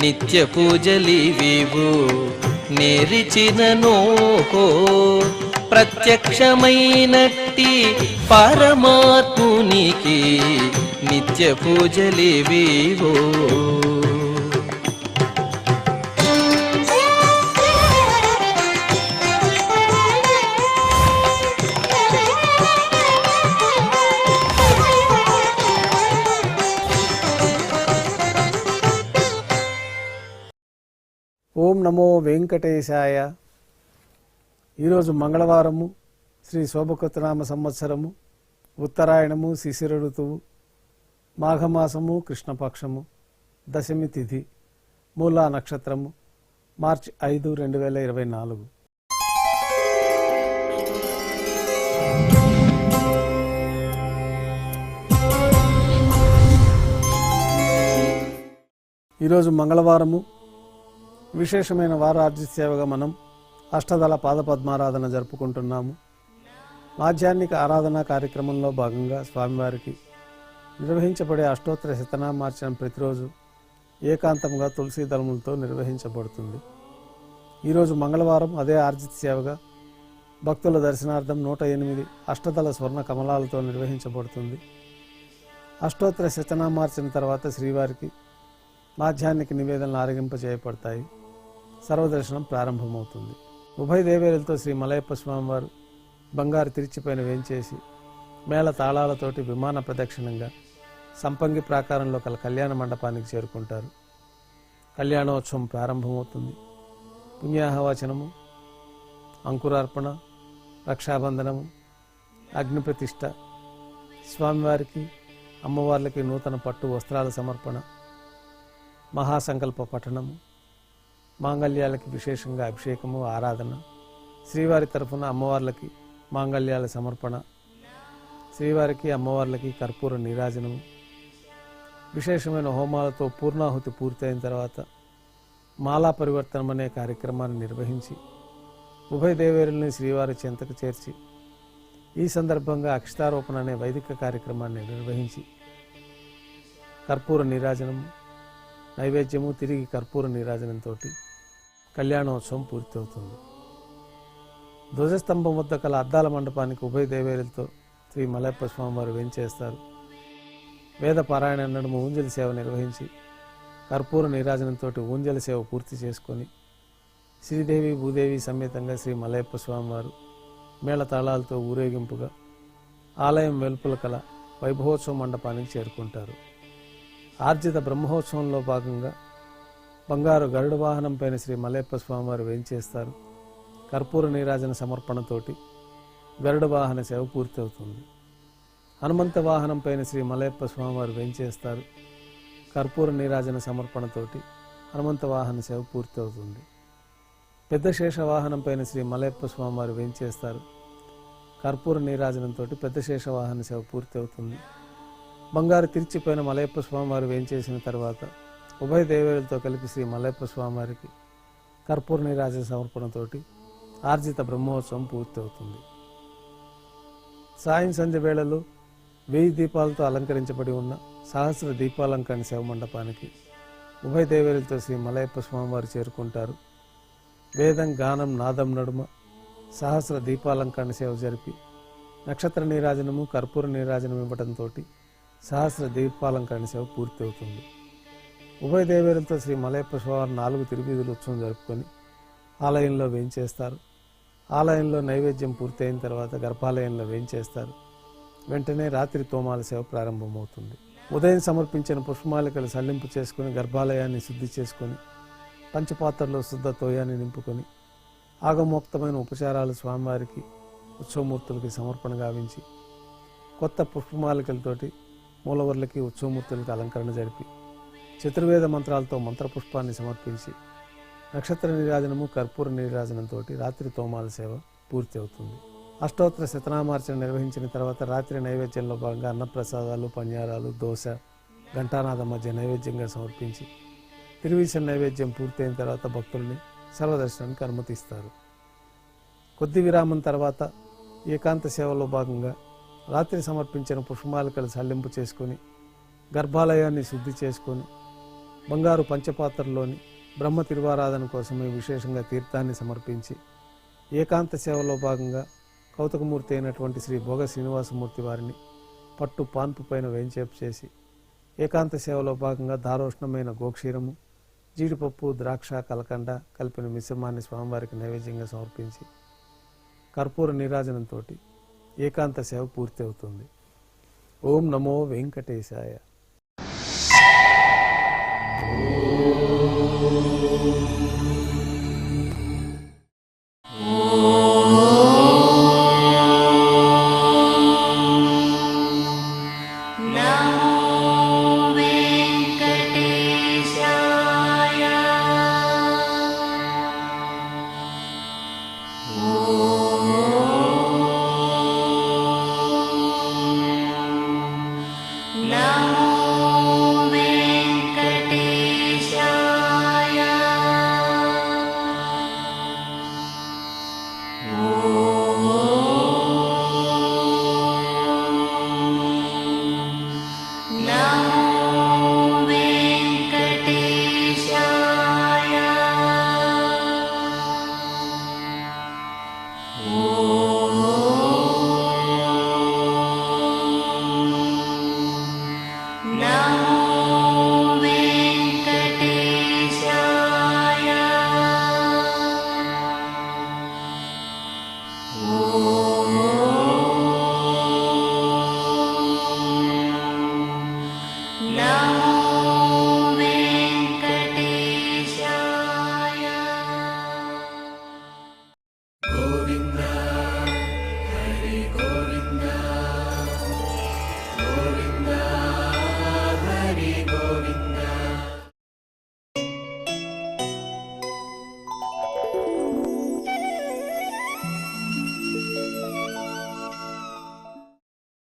నిత్య పూజలివివు నేరిచిననో ప్రత్యక్షమైనట్టి పరమాత్మునికి నిత్య పూజలివివో. ఓం నమో వెంకటేశాయ. ఈరోజు మంగళవారము, శ్రీ శోభకృతనామ సంవత్సరము, ఉత్తరాయణము, శిశిర ఋతువు, మాఘమాసము, కృష్ణపక్షము, దశమి తిథి, మూలా నక్షత్రము, మార్చి 5, 2024. ఈరోజు మంగళవారము, విశేషమైన వారార్జిత సేవగా మనం అష్టదళ పాదపద్మారాధన జరుపుకుంటున్నాము. మాధ్యాహ్నిక ఆరాధన కార్యక్రమంలో భాగంగా స్వామివారికి నిర్వహించబడే అష్టోత్తర శతనామార్చనం ప్రతిరోజు ఏకాంతంగా తులసీ దళములతో నిర్వహించబడుతుంది. ఈరోజు మంగళవారం అదే ఆర్జిత సేవగా భక్తుల దర్శనార్థం 108 అష్టదళ స్వర్ణ కమలాలతో నిర్వహించబడుతుంది. అష్టోత్తర శతనామార్చన తర్వాత శ్రీవారికి మాధ్యాహ్నిక నివేదనలు ఆరగింపజేయబడతాయి. సర్వదర్శనం ప్రారంభమవుతుంది. ఉభయ దేవేరులతో శ్రీ మలయప్ప స్వామివారు బంగారు తిరిచిపైన వేంచేసి మేళ తాళాలతోటి విమాన ప్రదక్షిణంగా సంపంగి ప్రాకారంలో కల కళ్యాణ మండపానికి చేరుకుంటారు. కళ్యాణోత్సవం ప్రారంభమవుతుంది. పుణ్యాహవచనము, అంకురార్పణ, రక్షాబంధనము, అగ్నిప్రతిష్ఠ, స్వామివారికి అమ్మవార్లకి నూతన పట్టు వస్త్రాల సమర్పణ, మహాసంకల్ప పఠనము, మాంగళ్యాలకి విశేషంగా అభిషేకము, ఆరాధన, శ్రీవారి తరఫున అమ్మవార్లకి మాంగళ్యాల సమర్పణ, శ్రీవారికి అమ్మవార్లకి కర్పూర నీరాజనము, విశేషమైన హోమాలతో పూర్ణాహుతి పూర్తయిన తర్వాత మాలా పరివర్తనం అనే కార్యక్రమాన్ని నిర్వహించి ఉభయ దేవేరుల్ని శ్రీవారి చెంతకు చేర్చి ఈ సందర్భంగా అక్షతారోపణ అనే వైదిక కార్యక్రమాన్ని నిర్వహించి కర్పూర నీరాజనము, నైవేద్యము, తిరిగి కర్పూర నీరాజనంతో కళ్యాణోత్సవం పూర్తవుతుంది. ధ్వజస్తంభం వద్ద కల అద్దాల మండపానికి ఉభయ దేవేరులతో శ్రీ మలయప్ప స్వామివారు వేంచేస్తారు. వేద పారాయణ నడుమ ఊంజలి సేవ నిర్వహించి కర్పూర నీరాజనంతో ఊంజలి సేవ పూర్తి చేసుకొని శ్రీదేవి భూదేవి సమేతంగా శ్రీ మలయప్ప స్వామివారు మేళతాళాలతో ఊరేగింపుగా ఆలయం వెలుపల కల వైభవోత్సవ మండపానికి చేరుకుంటారు. ఆర్జిత బ్రహ్మోత్సవంలో భాగంగా బంగారు గరుడ వాహనం పైన శ్రీ మలయప్ప స్వామివారు వేంచేస్తారు. కర్పూర నీరాజన సమర్పణతోటి గరుడ వాహన సేవ పూర్తవుతుంది. హనుమంత వాహనం పైన శ్రీ మలయప్ప స్వామివారు వేంచేస్తారు. కర్పూర నీరాజన సమర్పణతోటి హనుమంత వాహన సేవ పూర్తవుతుంది. పెద్ద శేష వాహనం పైన శ్రీ మలయప్ప స్వామివారు వేంచేస్తారు. కర్పూర నీరాజనంతో పెద్ద శేష వాహన సేవ పూర్తవుతుంది. బంగారు తిరిచిపోయిన మలయప్ప స్వామివారు వేంచేసిన తర్వాత ఉభయ దేవేరులతో కలిపి శ్రీ మలయప్ప స్వామివారికి కర్పూర నీరాజన సమర్పణతోటి ఆర్జిత బ్రహ్మోత్సవం పూర్తవుతుంది. సాయం సంధ్య వేళలో 1000 దీపాలతో అలంకరించబడి ఉన్న సహస్ర దీపాలంకరణ సేవ మండపానికి ఉభయ దేవేరులతో శ్రీ మలయప్ప స్వామివారు చేరుకుంటారు. వేదం, గానం, నాదం నడుమ సహస్ర దీపాలంకరణ సేవ జరిపి నక్షత్ర నీరాజనము, కర్పూర నీరాజనం ఇవ్వడంతో సహస్ర దీపాలంకరణ సేవ పూర్తవుతుంది. ఉభయ దేవేరులతో శ్రీ మలయప్ప స్వామివారు 4 తిరువీధుల ఉత్సవం జరుపుకొని ఆలయంలో వేంచేస్తారు. ఆలయంలో నైవేద్యం పూర్తయిన తర్వాత గర్భాలయంలో వేంచేస్తారు. వెంటనే రాత్రి తోమాల సేవ ప్రారంభమవుతుంది. ఉదయం సమర్పించిన పుష్పమాలికలు సల్లింపు చేసుకుని గర్భాలయాన్ని శుద్ధి చేసుకొని పంచపాత్రలో శుద్ధ తోయాన్ని నింపుకొని ఆగమోక్తమైన ఉపచారాలు స్వామివారికి ఉత్సవమూర్తులకి సమర్పణ గావించి కొత్త పుష్పమాలికలతోటి మూలవర్లకి ఉత్సవమూర్తులకి అలంకరణ జరిపి చతుర్వేద మంత్రాలతో మంత్రపుష్పాన్ని సమర్పించి నక్షత్ర నీరాజనము, కర్పూర నీరాజనంతో రాత్రి తోమాల సేవ పూర్తి అవుతుంది. అష్టోత్తర శతనామార్చన నిర్వహించిన తర్వాత రాత్రి నైవేద్యంలో భాగంగా అన్నప్రసాదాలు, పన్యారాలు, దోశ, ఘంటానాథం మధ్య నైవేద్యంగా సమర్పించి తిరువీసిన నైవేద్యం పూర్తయిన తర్వాత భక్తుల్ని సర్వదర్శనానికి అనుమతిస్తారు. కొద్ది విరామం తర్వాత ఏకాంత సేవలో భాగంగా రాత్రి సమర్పించిన పుష్పమాలికలు సల్లింపు చేసుకొని గర్భాలయాన్ని శుద్ధి చేసుకొని బంగారు పంచపాత్రలోని బ్రహ్మ తిరువారాధన కోసమే విశేషంగా తీర్థాన్ని సమర్పించి ఏకాంత సేవలో భాగంగా కౌతకమూర్తి అయినటువంటి శ్రీ భోగ శ్రీనివాసమూర్తి వారిని పట్టు పాన్పు పైన వేంచేపు చేసి ఏకాంత సేవలో భాగంగా దారోష్ణమైన గోక్షీరము, జీడిపప్పు, ద్రాక్ష, కలకండ కలిపిన మిశ్రమాన్ని స్వామివారికి నైవేద్యంగా సమర్పించి కర్పూర నీరాజనంతో ఏకాంత సేవ పూర్తి అవుతుంది. ఓం నమో వెంకటేశాయ. Oh